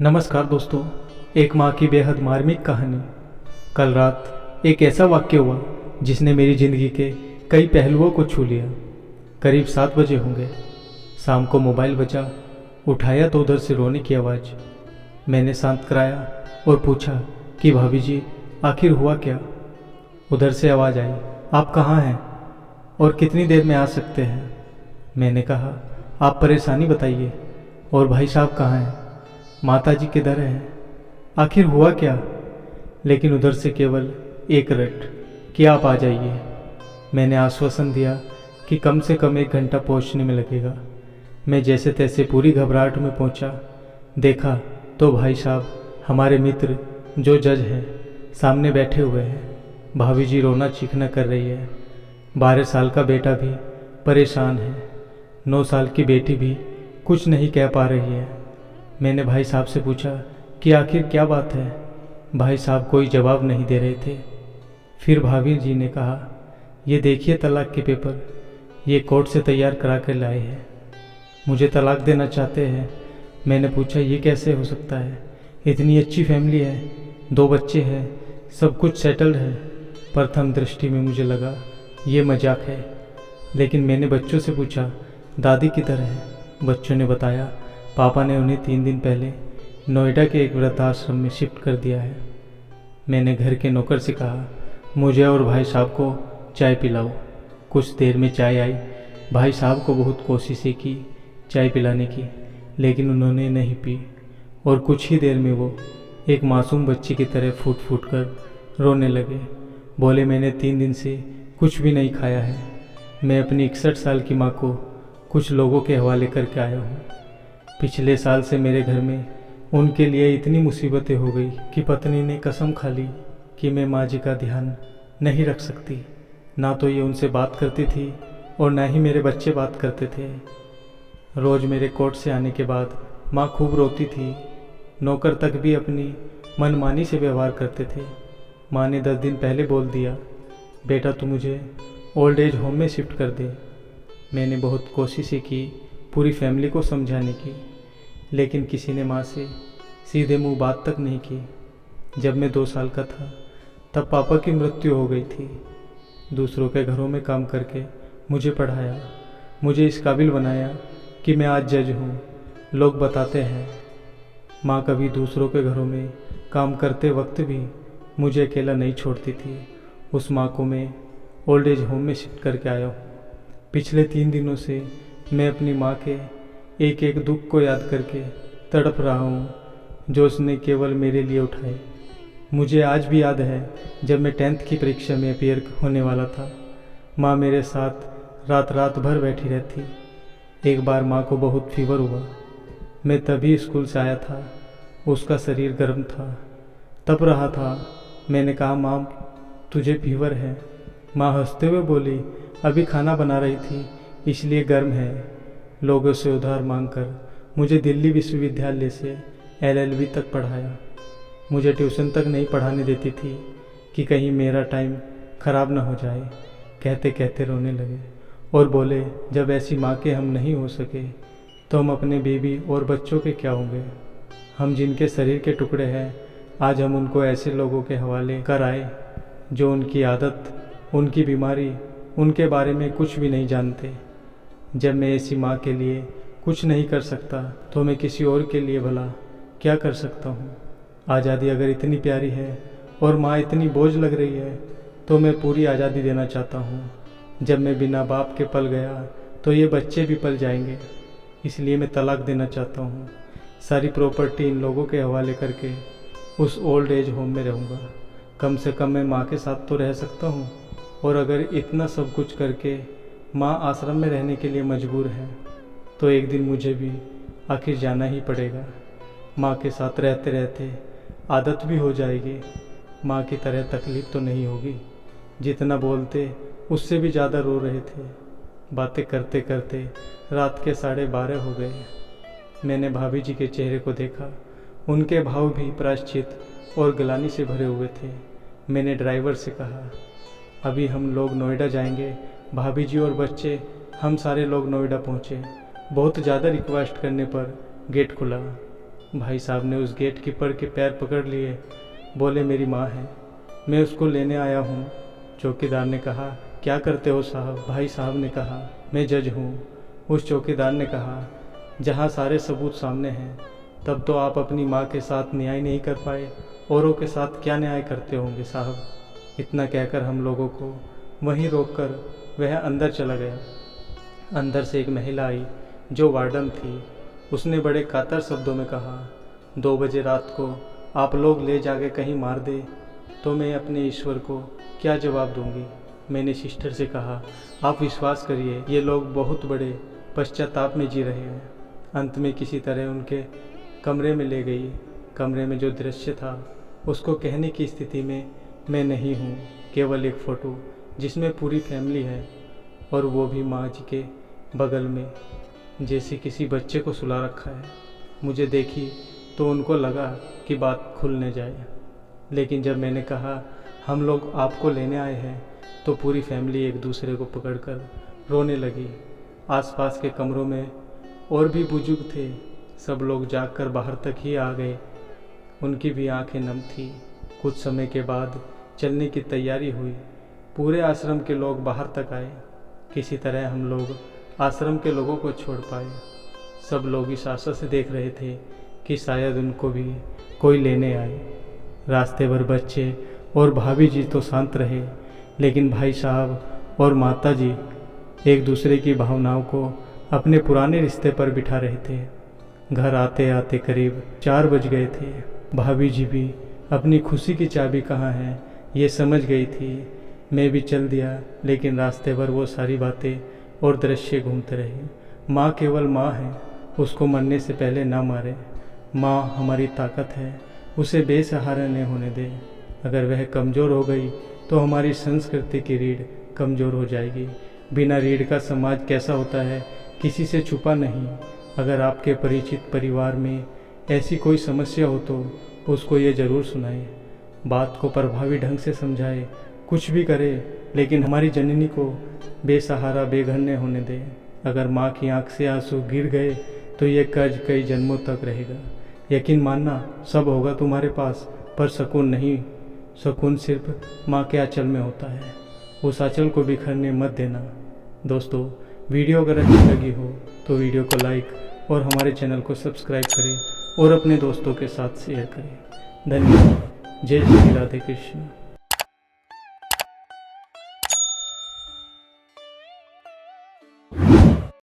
नमस्कार दोस्तों। एक माँ की बेहद मार्मिक कहानी। कल रात एक ऐसा वाक्य हुआ जिसने मेरी ज़िंदगी के कई पहलुओं को छू लिया। करीब 7 बजे होंगे। शाम को मोबाइल बजा। उठाया तो उधर से रोने की आवाज़। मैंने शांत कराया और पूछा कि भाभी जी आखिर हुआ क्या। उधर से आवाज़ आई, आप कहाँ हैं और कितनी देर में आ सकते हैं। मैंने कहा, आप परेशानी बताइए और भाई साहब कहाँ हैं, माता जी किधर हैं, आखिर हुआ क्या। लेकिन उधर से केवल एक रट कि आप आ जाइए। मैंने आश्वासन दिया कि कम से कम 1 घंटा पहुंचने में लगेगा। मैं जैसे तैसे पूरी घबराहट में पहुंचा। देखा तो भाई साहब, हमारे मित्र जो जज हैं, सामने बैठे हुए हैं। भाभी जी रोना चीखना कर रही है। 12 साल का बेटा भी परेशान है। 9 साल की बेटी भी कुछ नहीं कह पा रही है। मैंने भाई साहब से पूछा कि आखिर क्या बात है। भाई साहब कोई जवाब नहीं दे रहे थे। फिर भाभी जी ने कहा, ये देखिए तलाक के पेपर, ये कोर्ट से तैयार करा कर लाए हैं, मुझे तलाक देना चाहते हैं। मैंने पूछा, ये कैसे हो सकता है, इतनी अच्छी फैमिली है, 2 बच्चे हैं, सब कुछ सेटल्ड है। प्रथम दृष्टि में मुझे लगा ये मजाक है, लेकिन मैंने बच्चों से पूछा, दादी किधर है। बच्चों ने बताया, पापा ने उन्हें 3 दिन पहले नोएडा के एक वृद्धाश्रम में शिफ्ट कर दिया है। मैंने घर के नौकर से कहा, मुझे और भाई साहब को चाय पिलाओ। कुछ देर में चाय आई। भाई साहब को बहुत कोशिशें की चाय पिलाने की, लेकिन उन्होंने नहीं पी और कुछ ही देर में वो एक मासूम बच्ची की तरह फूट फूट कर रोने लगे। बोले, मैंने 3 दिन से कुछ भी नहीं खाया है। मैं अपनी 61 साल की माँ को कुछ लोगों के हवाले करके आया हूँ। पिछले साल से मेरे घर में उनके लिए इतनी मुसीबतें हो गई कि पत्नी ने कसम खा ली कि मैं माँ जी का ध्यान नहीं रख सकती। ना तो ये उनसे बात करती थी और ना ही मेरे बच्चे बात करते थे। रोज़ मेरे कोर्ट से आने के बाद माँ खूब रोती थी। नौकर तक भी अपनी मनमानी से व्यवहार करते थे। माँ ने 10 दिन पहले बोल दिया, बेटा तू मुझे ओल्ड एज होम में शिफ्ट कर दे। मैंने बहुत कोशिशें की पूरी फैमिली को समझाने की, लेकिन किसी ने माँ से सीधे मुंह बात तक नहीं की। जब मैं 2 साल का था तब पापा की मृत्यु हो गई थी। दूसरों के घरों में काम करके मुझे पढ़ाया, मुझे इस काबिल बनाया कि मैं आज जज हूँ। लोग बताते हैं माँ कभी दूसरों के घरों में काम करते वक्त भी मुझे अकेला नहीं छोड़ती थी। उस माँ को मैं ओल्ड एज होम में शिफ्ट करके आया हूँ। पिछले 3 दिनों से मैं अपनी माँ के एक एक दुख को याद करके तड़प रहा हूँ, जो उसने केवल मेरे लिए उठाए। मुझे आज भी याद है जब मैं 10th की परीक्षा में अपीयर होने वाला था। माँ मेरे साथ रात रात भर बैठी रहती। एक बार माँ को बहुत फीवर हुआ। मैं तभी स्कूल से आया था। उसका शरीर गर्म था, तप रहा था। मैंने कहा, माँ तुझे फीवर है। माँ हंसते हुए बोली, अभी खाना बना रही थी इसलिए गर्म है। लोगों से उधार मांगकर मुझे दिल्ली विश्वविद्यालय से LLB तक पढ़ाया। मुझे ट्यूशन तक नहीं पढ़ाने देती थी कि कहीं मेरा टाइम ख़राब ना हो जाए। कहते कहते रोने लगे और बोले, जब ऐसी माँ के हम नहीं हो सके तो हम अपने बेबी और बच्चों के क्या होंगे। हम जिनके शरीर के टुकड़े हैं, आज हम उनको ऐसे लोगों के हवाले कर आए जो उनकी आदत, उनकी बीमारी, उनके बारे में कुछ भी नहीं जानते। जब मैं ऐसी माँ के लिए कुछ नहीं कर सकता तो मैं किसी और के लिए भला क्या कर सकता हूँ। आज़ादी अगर इतनी प्यारी है और माँ इतनी बोझ लग रही है तो मैं पूरी आज़ादी देना चाहता हूँ। जब मैं बिना बाप के पल गया तो ये बच्चे भी पल जाएंगे, इसलिए मैं तलाक देना चाहता हूँ। सारी प्रॉपर्टी इन लोगों के हवाले करके उस ओल्ड एज होम में रहूँगा। कम से कम मैं माँ के साथ तो रह सकता हूँ। और अगर इतना सब कुछ करके माँ आश्रम में रहने के लिए मजबूर है तो एक दिन मुझे भी आखिर जाना ही पड़ेगा। माँ के साथ रहते रहते आदत भी हो जाएगी। माँ की तरह तकलीफ़ तो नहीं होगी। जितना बोलते उससे भी ज़्यादा रो रहे थे। बातें करते करते रात के 12:30 हो गए। मैंने भाभी जी के चेहरे को देखा। उनके भाव भी प्रायश्चित और ग्लानि से भरे हुए थे। मैंने ड्राइवर से कहा, अभी हम लोग नोएडा जाएंगे। भाभी जी और बच्चे, हम सारे लोग नोएडा पहुँचे। बहुत ज़्यादा रिक्वेस्ट करने पर गेट खुला। भाई साहब ने उस गेट कीपर के पैर पकड़ लिए, बोले मेरी माँ है, मैं उसको लेने आया हूँ। चौकीदार ने कहा क्या करते हो साहब? भाई साहब ने कहा मैं जज हूँ। उस चौकीदार ने कहा जहाँ सारे सबूत सामने हैं तब तो आप अपनी माँ के साथ न्याय नहीं कर पाए, औरों के साथ क्या न्याय करते होंगे साहब। इतना कहकर हम लोगों को वहीं रोककर वह अंदर चला गया। अंदर से एक महिला आई जो वार्डन थी। उसने बड़े कातर शब्दों में कहा 2 बजे रात को आप लोग ले जाके कहीं मार दे तो मैं अपने ईश्वर को क्या जवाब दूंगी। मैंने सिस्टर से कहा आप विश्वास करिए ये लोग बहुत बड़े पश्चाताप में जी रहे हैं। अंत में किसी तरह उनके कमरे में ले गई। कमरे में जो दृश्य था उसको कहने की स्थिति में मैं नहीं हूँ। केवल एक फ़ोटो जिसमें पूरी फैमिली है और वो भी माँ जी के बगल में, जैसे किसी बच्चे को सुला रखा है। मुझे देखी तो उनको लगा कि बात खुलने जाए, लेकिन जब मैंने कहा हम लोग आपको लेने आए हैं तो पूरी फैमिली एक दूसरे को पकड़कर रोने लगी। आसपास के कमरों में और भी बुजुर्ग थे। सब लोग जागकर बाहर तक ही आ गए। उनकी भी आंखें नम थी। कुछ समय के बाद चलने की तैयारी हुई। पूरे आश्रम के लोग बाहर तक आए। किसी तरह हम लोग आश्रम के लोगों को छोड़ पाए। सब लोग इस आशा से देख रहे थे कि शायद उनको भी कोई लेने आए। रास्ते भर बच्चे और भाभी जी तो शांत रहे, लेकिन भाई साहब और माता जी एक दूसरे की भावनाओं को अपने पुराने रिश्ते पर बिठा रहे थे। घर आते आते करीब 4 बज गए थे। भाभी जी भी अपनी खुशी की चाबी कहाँ है ये समझ गई थी। मैं भी चल दिया, लेकिन रास्ते भर वो सारी बातें और दृश्य घूमते रहे। माँ केवल माँ है, उसको मरने से पहले ना मारे। माँ हमारी ताकत है, उसे बेसहारा नहीं होने दे। अगर वह कमज़ोर हो गई तो हमारी संस्कृति की रीढ़ कमज़ोर हो जाएगी। बिना रीढ़ का समाज कैसा होता है किसी से छुपा नहीं। अगर आपके परिचित परिवार में ऐसी कोई समस्या हो तो उसको ये ज़रूर सुनाएं, बात को प्रभावी ढंग से समझाए। कुछ भी करे, लेकिन हमारी जननी को बेसहारा बेघर न होने दे। अगर माँ की आंख से आंसू गिर गए तो ये कर्ज कई जन्मों तक रहेगा। यकीन मानना सब होगा तुम्हारे पास, पर सुकून नहीं। सुकून सिर्फ माँ के आंचल में होता है। उस आंचल को बिखरने मत देना। दोस्तों, वीडियो अगर अच्छी लगी हो तो वीडियो को लाइक और हमारे चैनल को सब्सक्राइब करें और अपने दोस्तों के साथ शेयर करें। धन्यवाद। जय श्री राधे कृष्ण।